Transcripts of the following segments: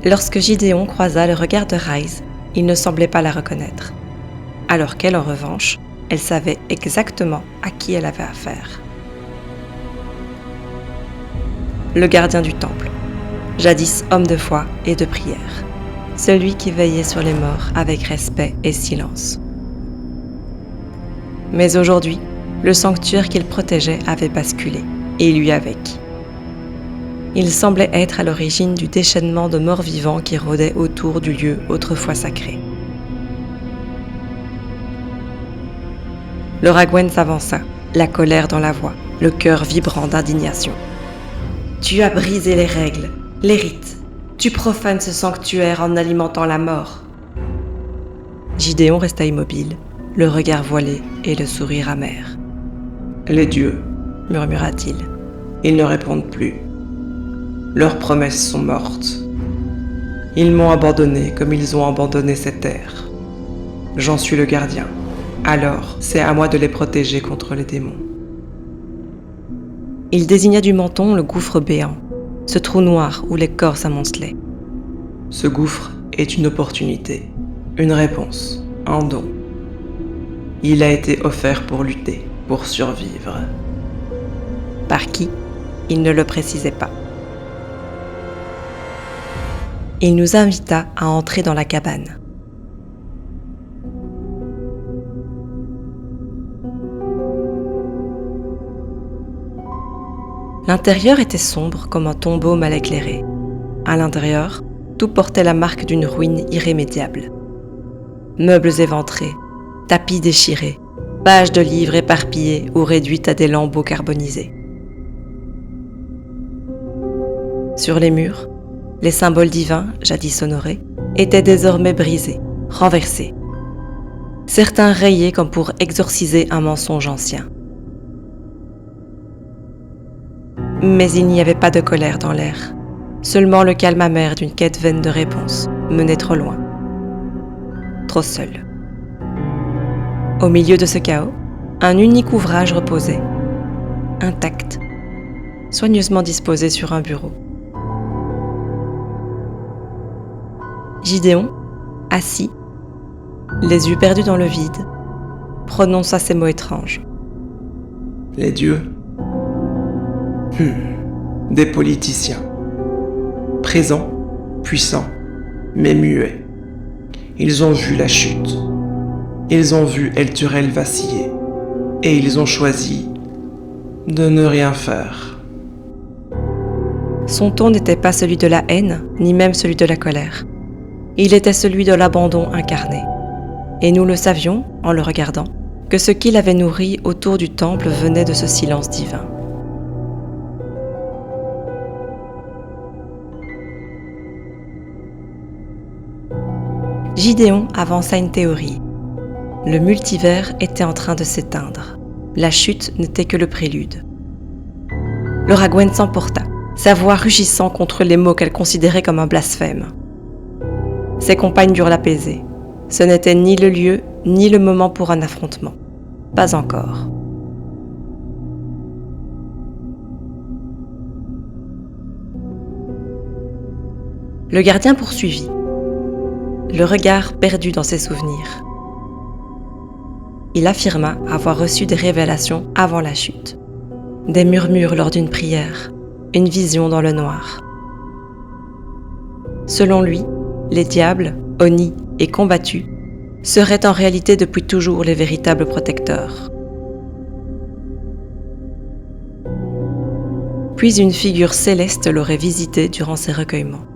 Lorsque Gideon croisa le regard de Ryze, il ne semblait pas la reconnaître, alors qu'elle, en revanche, elle savait exactement à qui elle avait affaire. Le gardien du temple, jadis homme de foi et de prière, celui qui veillait sur les morts avec respect et silence. Mais aujourd'hui, le sanctuaire qu'il protégeait avait basculé, et lui avec. Il semblait être à l'origine du déchaînement de morts vivants qui rôdait autour du lieu autrefois sacré. Le Ragwen s'avança, la colère dans la voix, le cœur vibrant d'indignation. « Tu as brisé les règles, les rites. Tu profanes ce sanctuaire en alimentant la mort. » Gideon resta immobile, le regard voilé et le sourire amer. « Les dieux, murmura-t-il, ils ne répondent plus. Leurs promesses sont mortes. Ils m'ont abandonné comme ils ont abandonné cette terre. J'en suis le gardien. Alors, c'est à moi de les protéger contre les démons. » Il désigna du menton le gouffre béant, ce trou noir où les corps s'amoncelaient. Ce gouffre est une opportunité, une réponse, un don. Il a été offert pour lutter, pour survivre. Par qui? Il ne le précisait pas. Il nous invita à entrer dans la cabane. L'intérieur était sombre comme un tombeau mal éclairé. À l'intérieur, tout portait la marque d'une ruine irrémédiable. Meubles éventrés, tapis déchirés, pages de livres éparpillées ou réduites à des lambeaux carbonisés. Sur les murs, les symboles divins, jadis honorés, étaient désormais brisés, renversés. Certains rayés comme pour exorciser un mensonge ancien. Mais il n'y avait pas de colère dans l'air, seulement le calme amer d'une quête vaine de réponse, menée trop loin. Trop seul. Au milieu de ce chaos, un unique ouvrage reposait, intact, soigneusement disposé sur un bureau. Gideon, assis, les yeux perdus dans le vide, prononça ces mots étranges. Les dieux. Des politiciens. Présents, puissants, mais muets. Ils ont vu la chute. Ils ont vu Elturel vaciller. Et ils ont choisi de ne rien faire. Son ton n'était pas celui de la haine, ni même celui de la colère. Il était celui de l'abandon incarné. Et nous le savions, en le regardant, que ce qui l'avait nourri autour du temple venait de ce silence divin. Gideon avança une théorie. Le multivers était en train de s'éteindre. La chute n'était que le prélude. Le Ragwen s'emporta, sa voix rugissant contre les mots qu'elle considérait comme un blasphème. Ses compagnes durent l'apaiser. Ce n'était ni le lieu, ni le moment pour un affrontement. Pas encore. Le gardien poursuivit, le regard perdu dans ses souvenirs. Il affirma avoir reçu des révélations avant la chute. Des murmures lors d'une prière, une vision dans le noir. Selon lui, les diables, honnis et combattus, seraient en réalité depuis toujours les véritables protecteurs. Puis une figure céleste l'aurait visité durant ses recueillements,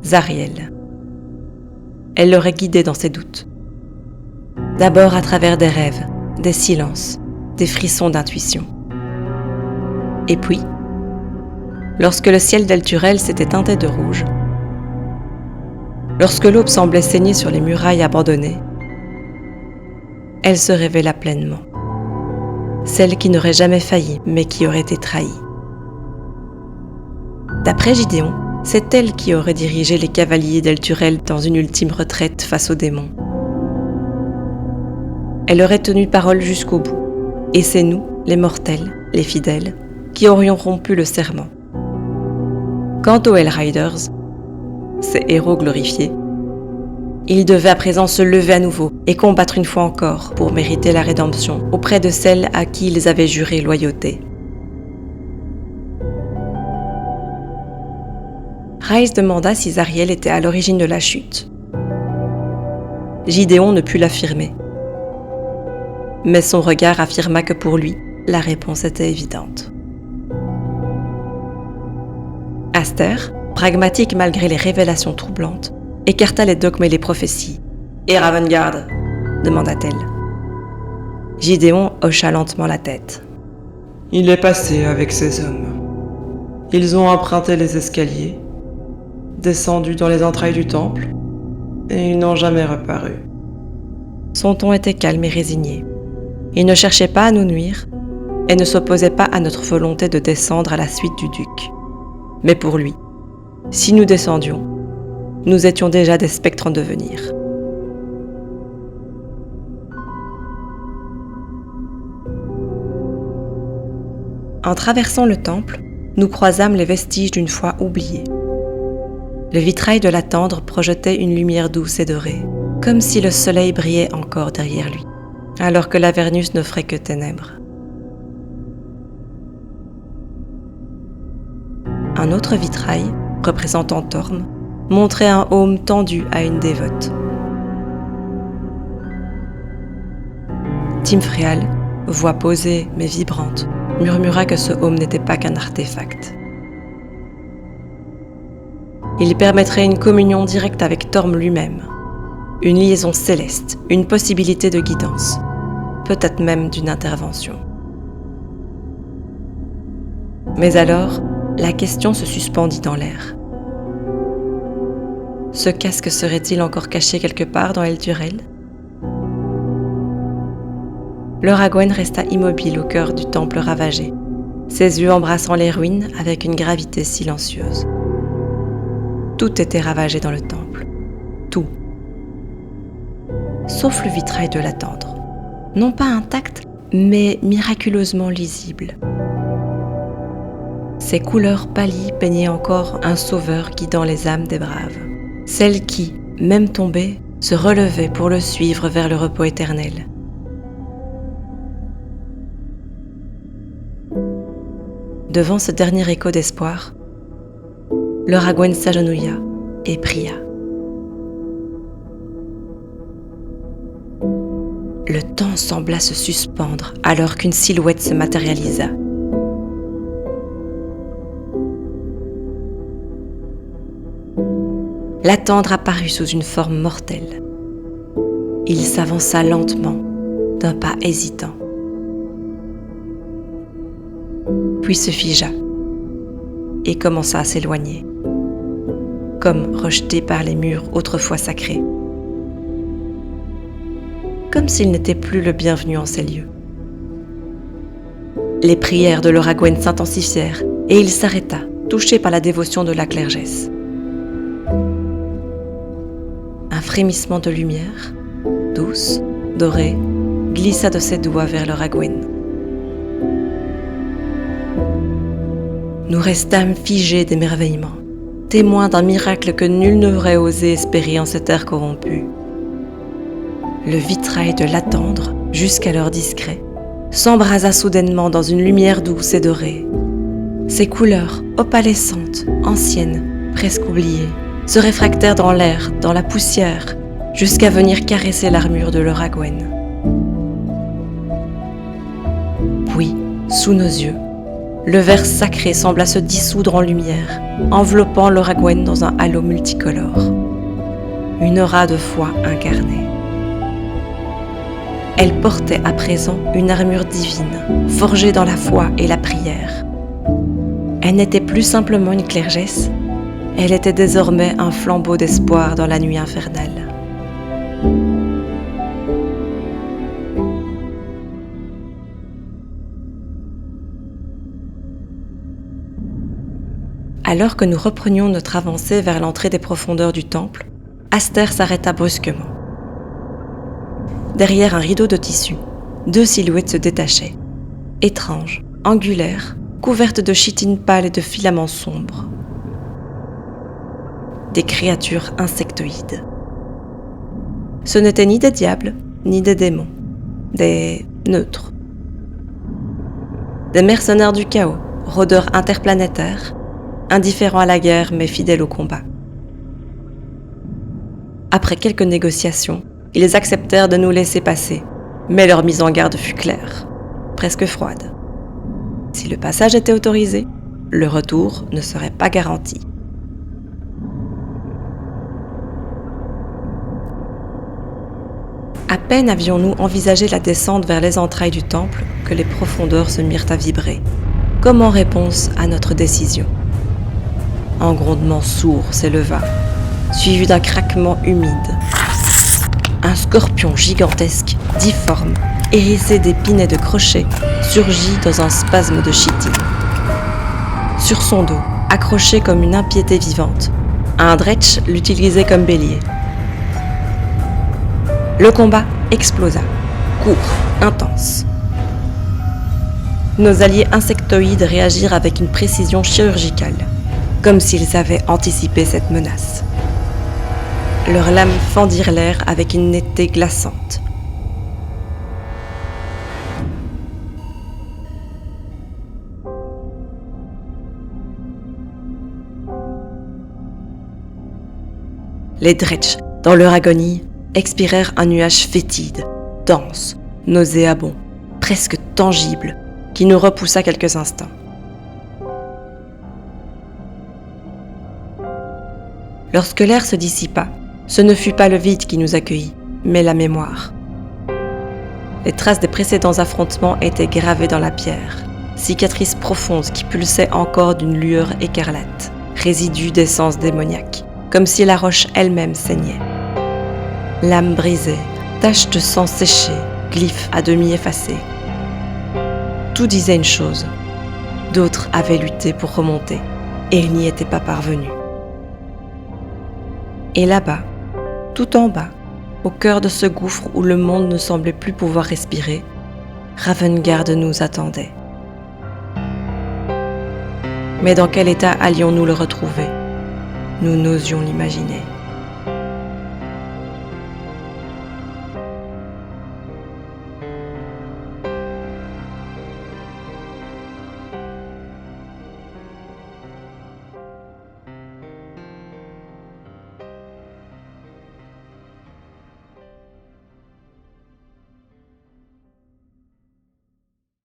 Zariel. Elle l'aurait guidé dans ses doutes. D'abord à travers des rêves, des silences, des frissons d'intuition. Et puis, lorsque le ciel d'Elturel s'était teinté de rouge, lorsque l'aube semblait saigner sur les murailles abandonnées, elle se révéla pleinement. Celle qui n'aurait jamais failli, mais qui aurait été trahie. D'après Gideon, c'est elle qui aurait dirigé les cavaliers d'Elturel dans une ultime retraite face aux démons. Elle aurait tenu parole jusqu'au bout, et c'est nous, les mortels, les fidèles, qui aurions rompu le serment. Quant aux Hellriders, ces héros glorifiés, ils devaient à présent se lever à nouveau et combattre une fois encore pour mériter la rédemption auprès de celle à qui ils avaient juré loyauté. Rhys demanda si Zariel était à l'origine de la chute. Gideon ne put l'affirmer. Mais son regard affirma que pour lui, la réponse était évidente. Aster, pragmatique malgré les révélations troublantes, écarta les dogmes et les prophéties. « Et Ravengard ?» demanda-t-elle. Gideon hocha lentement la tête. « Il est passé avec ses hommes. Ils ont emprunté les escaliers, descendu dans les entrailles du temple, et ils n'ont jamais reparu. » Son ton était calme et résigné. Il ne cherchait pas à nous nuire et ne s'opposait pas à notre volonté de descendre à la suite du duc. Mais pour lui, si nous descendions, nous étions déjà des spectres en devenir. En traversant le temple, nous croisâmes les vestiges d'une foi oubliée. Le vitrail de la tendre projetait une lumière douce et dorée, comme si le soleil brillait encore derrière lui, alors que l'Avernus n'offrait que ténèbres. Un autre vitrail, représentant Torm, montrait un aume tendu à une dévote. Timfréal, voix posée mais vibrante, murmura que ce aume n'était pas qu'un artefact. Il permettrait une communion directe avec Torm lui-même, une liaison céleste, une possibilité de guidance, peut-être même d'une intervention. Mais alors, la question se suspendit dans l'air. Ce casque serait-il encore caché quelque part dans Elturel ? Le Ragwen resta immobile au cœur du temple ravagé, ses yeux embrassant les ruines avec une gravité silencieuse. Tout était ravagé dans le temple. Tout. Sauf le vitrail de la tendre. Non pas intact, mais miraculeusement lisible. Ses couleurs pâlies peignaient encore un sauveur guidant les âmes des braves. Celles qui, même tombées, se relevaient pour le suivre vers le repos éternel. Devant ce dernier écho d'espoir, le Ragwen s'agenouilla et pria. Le temps sembla se suspendre alors qu'une silhouette se matérialisa. La tendre apparut sous une forme mortelle. Il s'avança lentement, d'un pas hésitant. Puis se figea et commença à s'éloigner, comme rejeté par les murs autrefois sacrés. Comme s'il n'était plus le bienvenu en ces lieux. Les prières de le Ragwen s'intensifièrent et il s'arrêta, touché par la dévotion de la clergesse. Un frémissement de lumière, douce, dorée, glissa de ses doigts vers le Ragwen. Nous restâmes figés d'émerveillement, témoins d'un miracle que nul n'aurait osé espérer en cette ère corrompue. Le vitrail de l'attendre, jusqu'alors discret, s'embrasa soudainement dans une lumière douce et dorée. Ses couleurs, opalescentes, anciennes, presque oubliées, se réfractèrent dans l'air, dans la poussière, jusqu'à venir caresser l'armure de le Ragwen. Puis, sous nos yeux, le verre sacré sembla se dissoudre en lumière, enveloppant le Ragwen dans un halo multicolore. Une aura de foi incarnée. Elle portait à présent une armure divine, forgée dans la foi et la prière. Elle n'était plus simplement une clergesse, elle était désormais un flambeau d'espoir dans la nuit infernale. Alors que nous reprenions notre avancée vers l'entrée des profondeurs du temple, Aster s'arrêta brusquement. Derrière un rideau de tissu, deux silhouettes se détachaient, étranges, angulaires, couvertes de chitine pâle et de filaments sombres. des créatures insectoïdes. Ce n'étaient ni des diables, ni des démons, des neutres. Des mercenaires du chaos, rôdeurs interplanétaires, indifférents à la guerre mais fidèles au combat. Après quelques négociations, ils acceptèrent de nous laisser passer, mais leur mise en garde fut claire, presque froide. Si le passage était autorisé, le retour ne serait pas garanti. À peine avions-nous envisagé la descente vers les entrailles du temple que les profondeurs se mirent à vibrer, comme en réponse à notre décision. Un grondement sourd s'éleva, suivi d'un craquement humide. Un scorpion gigantesque, difforme, hérissé d'épines et de crochets, surgit dans un spasme de chitine. Sur son dos, accroché comme une impiété vivante, un dretch l'utilisait comme bélier. Le combat explosa, court, intense. Nos alliés insectoïdes réagirent avec une précision chirurgicale, comme s'ils avaient anticipé cette menace. Leurs lames fendirent l'air avec une netteté glaçante. Les dretch, dans leur agonie, expirèrent un nuage fétide, dense, nauséabond, presque tangible, qui nous repoussa quelques instants. Lorsque l'air se dissipa, ce ne fut pas le vide qui nous accueillit, mais la mémoire. Les traces des précédents affrontements étaient gravées dans la pierre, cicatrices profondes qui pulsaient encore d'une lueur écarlate, résidus d'essence démoniaque, comme si la roche elle-même saignait. Lames brisées, taches de sang séchées, glyphes à demi effacés. Tout disait une chose. D'autres avaient lutté pour remonter, et ils n'y étaient pas parvenus. Et là-bas, tout en bas, au cœur de ce gouffre où le monde ne semblait plus pouvoir respirer, Ravengard nous attendait. Mais dans quel état allions-nous le retrouver ? Nous n'osions l'imaginer.